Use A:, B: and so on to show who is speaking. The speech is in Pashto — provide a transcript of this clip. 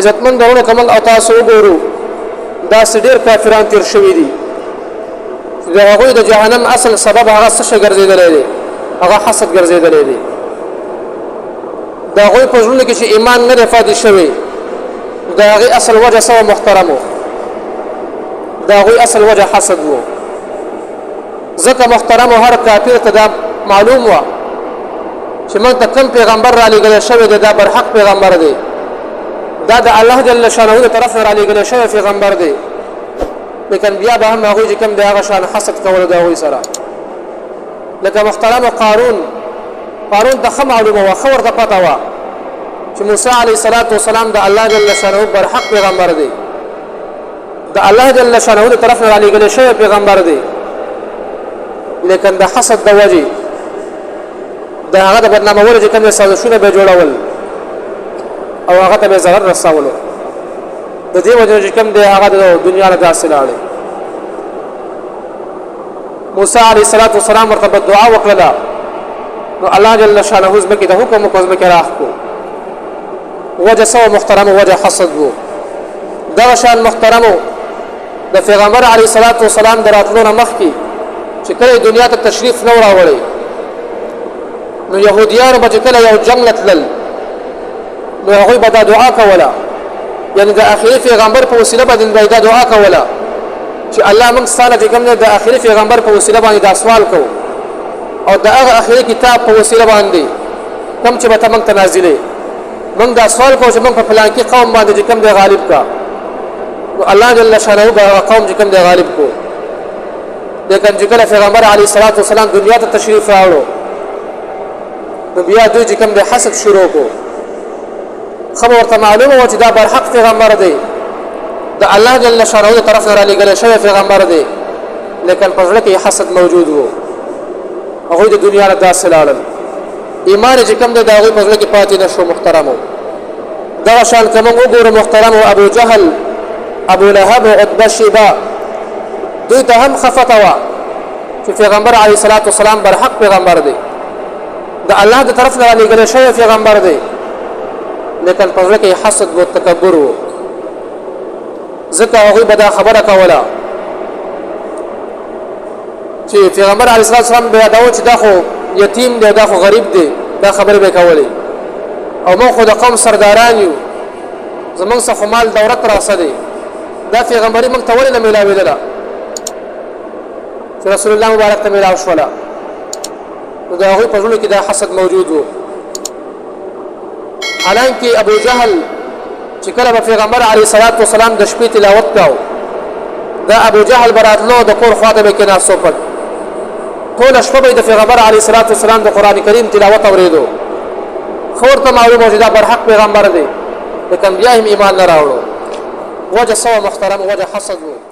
A: عزتمن درونه کوم او تاسو وګورو دا سډیر کافران تیر شوی دي دا هغه د جهنم اصل سبب هغه څه ګرځیدل دي هغه حسد ګرځیدل دي دا هغه په ژوند کې چې ایمان نه فادي شوی دا هغه اصل وجه سو محترمو دا هغه اصل وجه حسد وو ځکه محترمو هر کافر ته دا معلوم و چې موږ ته کوم پیغمبر را لېږل شوی دی دا برحق پیغمبر دی دا د الله جل شانه طرف نه را لېږل شوی پیغمبر دی لیکن بیا به هم هغه چې کوم دی هغه شان حسد کول دا هغه سره لکه محترم قارون د خم معلومه و خبر د پتا و چې موسی علیه السلام د الله جل شانه برحق پیغمبر دی د الله جل شانه طرف نه را لېږل شوی پیغمبر دی لیکن د حسد د وجه دا هغه د برنامه ورته کومه سازشونه به جوړول او هغه ته به ضرر رسولو د دې وجه چې کوم دی هغه د دنیا له داسې لاړې موسی علیه السلام ورته دعا وکړه نو الله جل شانه زمکه د حکم کو زمکه راخو وجه سو محترم وجه حسد وو دا شان محترمو د پیغمبر علیه السلام دراتلو مخ کی چې کله دنیا ته تشریف نه راوړي نو يهوديان به کله یو جنگ لتل نو هغه به دعا کوله یعنی د اخیری پیغمبر په وسیله باندې دا دعا کوله چې الله موږ ستاسو د کوم د اخیری پیغمبر په وسیله باندې دا سوال کوو او د هغه اخیری کتاب په وسیله باندې کوم چې به تمنګ تنازلې موږ دا سوال کوو چې موږ په پلان کې قوم باندې کوم د غالب کا نو الله جل شانه به قوم چې کوم د غالب کو لیکن چې کله پیغمبر علیه السلام دنیا ته تشریف راوړو نو بیا دوی چې کوم د حسد شروع کو خبر ورته معلومه و چې دا برحق پیغمبر دی د الله جل شانه طرف نه را لېږل شوی پیغمبر دی لیکن په ځل کې حسد موجود وو هغه د دنیا له داسې لاړل ایمان چې کوم د هغه په ځل کې پاتې نشو محترمو دا شان کوم وګوره محترمو ابو جهل ابو لهب عتبه شیبه دوی ته هم خفتوا چې پیغمبر علیه السلام برحق پیغمبر دی د الله د طرف نه لېږل شوی پیغمبر دی لیکن په ځل کې حسد او تکبر وو ځکه هغه به دا خبره کوله چې پیغمبر علیه السلام به دا و چې دا خو یتیم دی دا خو غریب دی دا خبره به کولې او موږ خو د قوم سرداران یو زمونږ څخه مال دولت راځي دا پیغمبري موږ ته ولې نه ملاویدله چې رسول الله مبارک ته ملاو شوله نو دا هغه په ژوند کې دا حسد موجود وو حالانکه ابو جهل چې کله پیغمبر علیه السلام د شپې تلاوت کاو دا ابو جهل براتلو د کور خواته به کې ناسو پټ ټول شپه به د پیغمبر علیه السلام د قران کریم تلاوت اوریدو خور ته معلومه چې دا برحق پیغمبر دی لیکن بیا هم ایمان نه راوړو وجه سو محترم وجه حسد وو